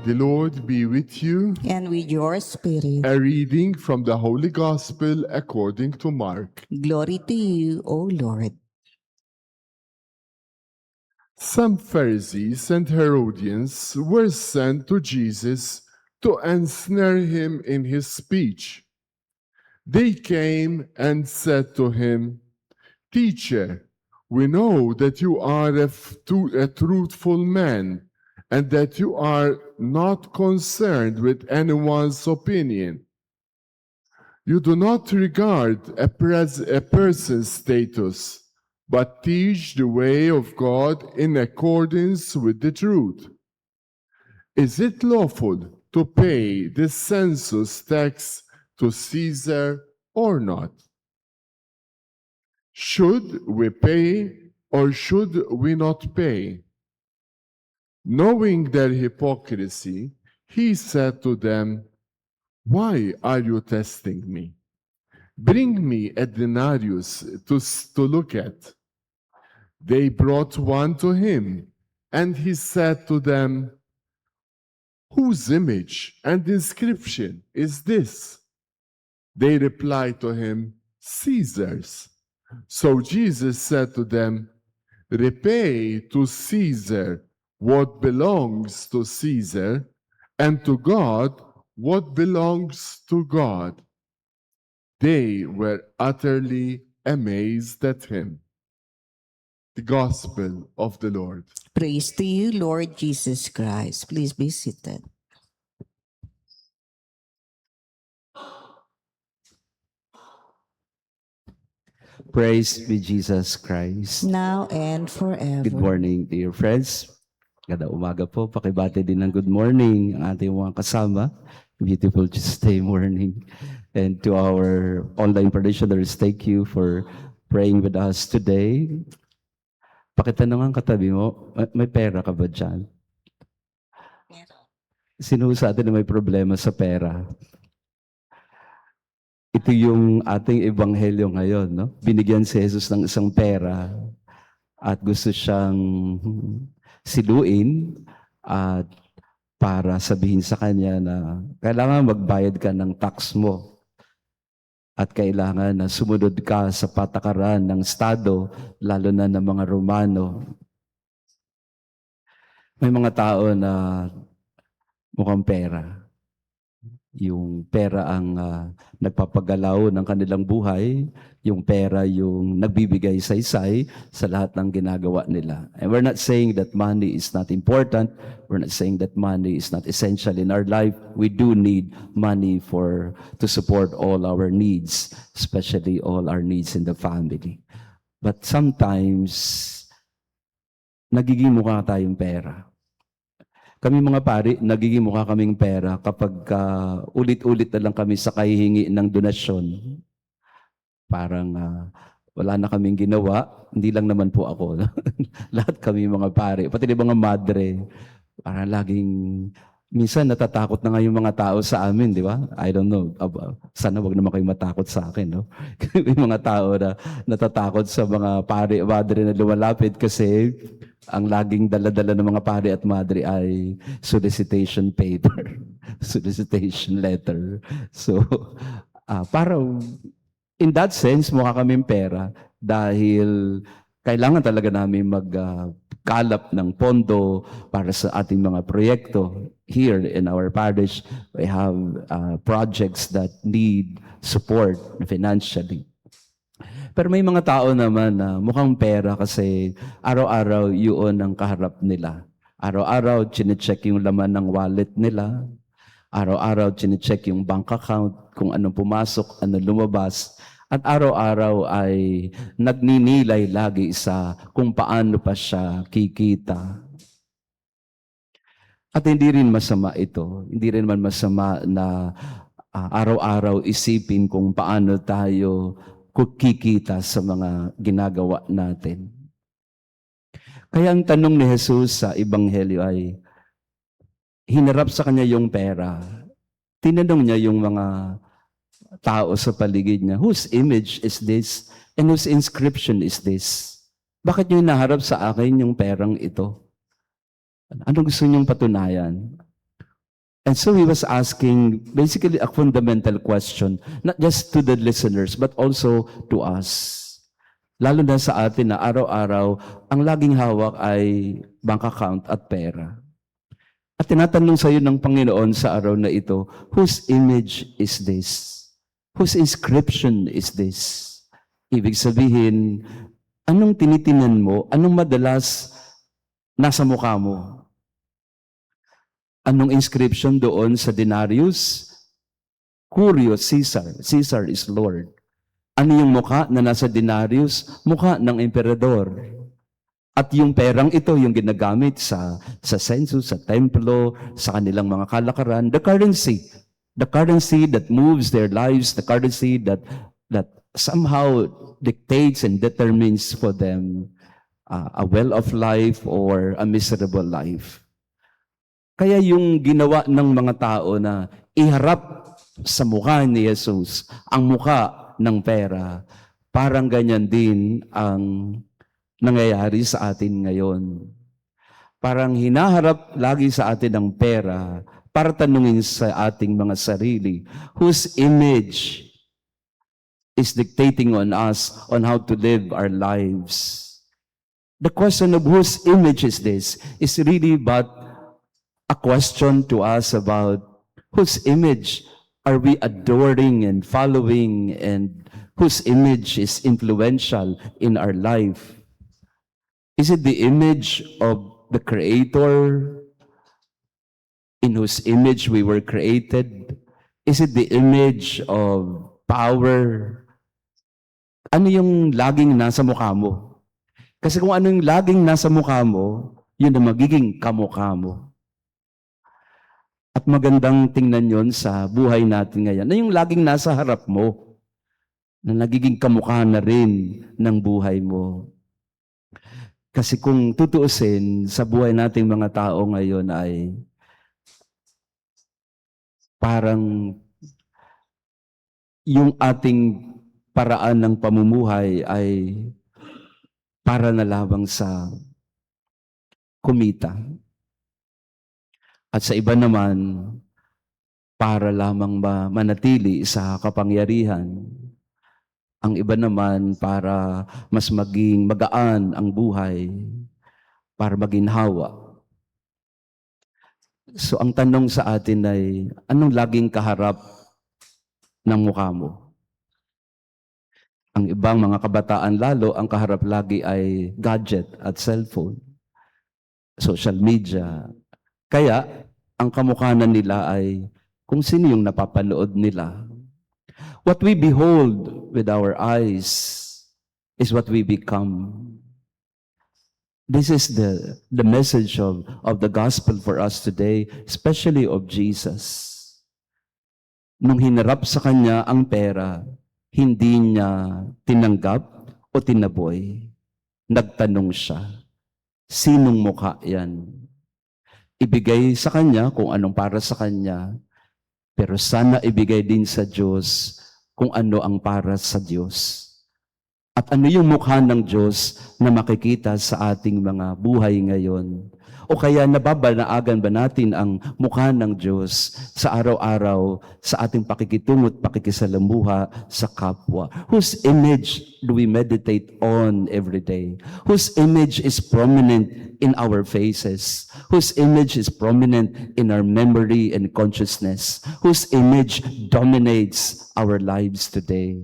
The Lord be with you. And with your spirit. A reading from the Holy Gospel according to Mark. Glory to you, O Lord. Some Pharisees and Herodians were sent to Jesus to ensnare him in his speech. They came and said to him, "Teacher, we know that you are a truthful man and that you are not concerned with anyone's opinion. You do not regard a person's status, but teach the way of God in accordance with the truth. Is it lawful to pay the census tax to Caesar or not? Should we pay or should we not pay?" Knowing their hypocrisy, he said to them, "Why are you testing me? Bring me a denarius to look at." They brought one to him, and he said to them, "Whose image and inscription is this?" They replied to him, "Caesar's." So Jesus said to them, "Repay to Caesar what belongs to Caesar, and to God what belongs to God." They were utterly amazed at him. The Gospel of the Lord. Praise to you, Lord Jesus Christ. Please be seated. Praise be Jesus Christ. Now and forever. Good morning, dear friends. Ganda umaga po. Pakibati din ng good morning ang ating mga kasama. Beautiful Tuesday morning. And to our online parishioners, thank you for praying with us today. Pakitanong ang katabi mo, may pera ka ba dyan? Sino sa atin na may problema sa pera? Ito yung ating ebanghelyo ngayon, no? Binigyan si Jesus ng isang pera at gusto siyang siluin at para sabihin sa kanya na kailangan magbayad ka ng tax mo at kailangan na sumunod ka sa patakaran ng Estado, lalo na ng mga Romano. May mga tao na mukhang pera. Yung pera ang nagpapagalaw ng kanilang buhay, yung pera yung nagbibigay saysay sa lahat ng ginagawa nila. And we're not saying that money is not important. We're not saying that money is not essential in our life. We do need money to support all our needs, especially all our needs in the family. But sometimes, nagiging mukha tayong pera. Kami mga pari, nagiging mukha kaming pera kapag ulit-ulit na lang kami sa kahihingi ng donasyon. Parang wala na kaming ginawa, hindi lang naman po ako. Lahat kami mga pari, pati mga madre, parang laging, minsan natatakot na nga yung mga tao sa amin, di ba? I don't know, sana wag naman kayo matakot sa akin, no? May mga tao na natatakot sa mga pari, madre na lumalapit kasi ang laging dala-dala ng mga pari at madre ay solicitation paper, solicitation letter. So, parang in that sense, mukha kaming pera dahil kailangan talaga namin magkalap ng pondo para sa ating mga proyekto. Here in our parish, we have projects that need support financially. Pero may mga tao naman na mukhang pera kasi araw-araw yun ang kaharap nila. Araw-araw, chinecheck yung laman ng wallet nila. Araw-araw, chinecheck yung bank account, kung anong pumasok, anong lumabas. At araw-araw ay nagninilay lagi sa kung paano pa siya kikita. At hindi rin masama ito. Hindi rin man masama na araw-araw isipin kung paano tayo kikita sa mga ginagawa natin. Kaya ang tanong ni Jesus sa Ebanghelyo ay, hinarap sa kanya yung pera. Tinanong niya yung mga tao sa paligid niya, whose image is this and whose inscription is this? Bakit niyo hinaharap sa akin yung perang ito? Anong gusto niyong patunayan? And so he was asking basically a fundamental question, not just to the listeners, but also to us. Lalo na sa atin na araw-araw, ang laging hawak ay bank account at pera. At tinatanong sa iyo ng Panginoon sa araw na ito, whose image is this? Whose inscription is this? Ibig sabihin, anong tinitinan mo? Anong madalas nasa mukha mo? Anong inscription doon sa denarius? Curious Caesar. Caesar is Lord. Ano yung mukha na nasa denarius? Mukha ng emperador. At yung perang ito, yung ginagamit sa census, sa templo, sa kanilang mga kalakaran, the currency that moves their lives, the currency that somehow dictates and determines for them a well of life or a miserable life. Kaya yung ginawa ng mga tao na iharap sa mukha ni Jesus ang mukha ng pera, parang ganyan din ang nangyayari sa atin ngayon. Parang hinaharap lagi sa atin ang pera para tanungin sa ating mga sarili, whose image is dictating on us on how to live our lives. The question of whose image is this is really but a question to us about whose image are we adoring and following, and whose image is influential in our life. Is it the image of the Creator, in whose image we were created? Is it the image of power? Ano yung laging nasa mukha mo? Kasi kung ano yung laging nasa mukha mo, yun ang magiging kamukha mo. At magandang tingnan yon sa buhay natin ngayon, na yung laging nasa harap mo, na nagiging kamukha na rin ng buhay mo. Kasi kung tutuusin sa buhay nating mga tao ngayon ay parang yung ating paraan ng pamumuhay ay para na lamang sa kumita. At sa iba naman, para lamang manatili sa kapangyarihan. Ang iba naman para mas maging magaan ang buhay, para maginhawa. So ang tanong sa atin ay, anong laging kaharap ng mukha mo? Ang ibang mga kabataan lalo, ang kaharap lagi ay gadget at cellphone, social media. Kaya, ang kamukhanan nila ay kung sino yung napapanood nila. What we behold with our eyes is what we become. This is the message of the gospel for us today, especially of Jesus. Nung hinarap sa kanya ang pera, hindi niya tinanggap o tinaboy. Nagtanong siya, sinong mukha yan? Ibigay sa kanya kung anong para sa kanya, pero sana ibigay din sa Diyos kung ano ang para sa Diyos. At ano yung mukha ng Diyos na makikita sa ating mga buhay ngayon? O kaya nababanaagan ba natin ang mukha ng Diyos sa araw-araw sa ating pakikitungo at pakikisalamuha sa kapwa? Whose image do we meditate on every day? Whose image is prominent in our faces? Whose image is prominent in our memory and consciousness? Whose image dominates our lives today?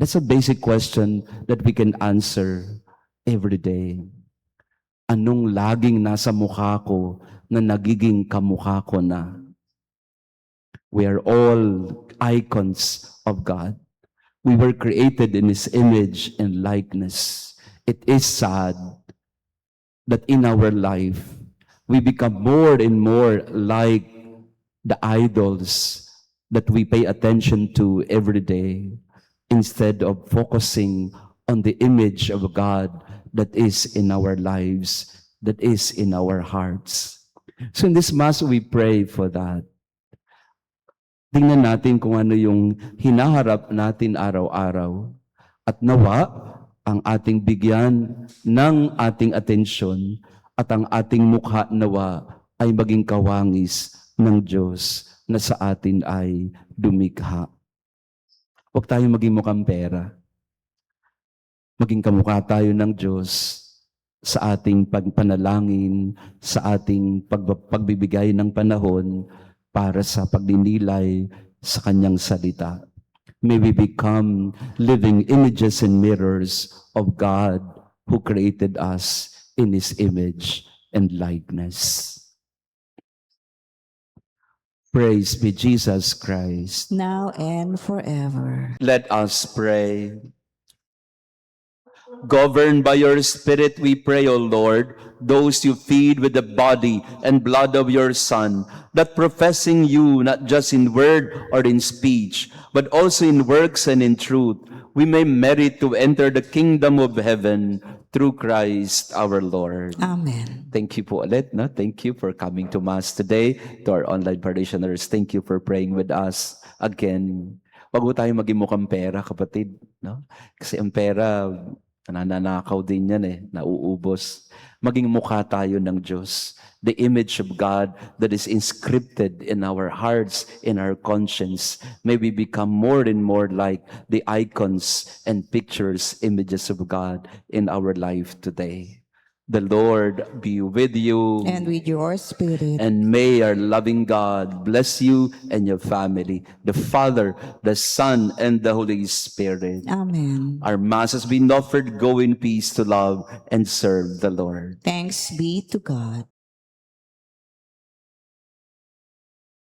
That's a basic question that we can answer every day. Anong laging nasa mukha ko na nagiging kamukha ko na? We are all icons of God. We were created in His image and likeness. It is sad that in our life, we become more and more like the idols that we pay attention to every day, instead of focusing on the image of God that is in our lives, that is in our hearts. So in this Mass, we pray for that. Tingnan natin kung ano yung hinaharap natin araw-araw. At nawa, ang ating bigyan ng ating atensyon at ang ating mukha nawa ay maging kawangis ng Diyos na sa atin ay dumikha. Huwag tayong maging mukhang pera. Maging kamukha tayo ng Diyos sa ating pagpanalangin, sa ating pagbibigay ng panahon para sa pagdinilay sa Kanyang salita. May we become living images and mirrors of God who created us in His image and likeness. Praise be Jesus Christ. now and forever. Let us pray. Governed by your Spirit, we pray, O Lord, those you feed with the body and blood of your Son, that professing you not just in word or in speech, but also in works and in truth, we may merit to enter the kingdom of heaven through Christ our Lord. Amen. Thank you po ulit. No? Thank you for coming to Mass today. To our online parishioners, thank you for praying with us again. Wag po tayo maging mukhang pera, kapatid. No? Kasi ang pera, nananakaw din yan eh, nauubos. Maging mukha tayo ng Diyos. The image of God that is inscripted in our hearts, in our conscience. May we become more and more like the icons and pictures, images of God in our life today. The Lord be with you. And with your spirit. And may our loving God bless you and your family, the Father, the Son, and the Holy Spirit. Amen. Our Mass has been offered. Go in peace to love and serve the Lord. Thanks be to God.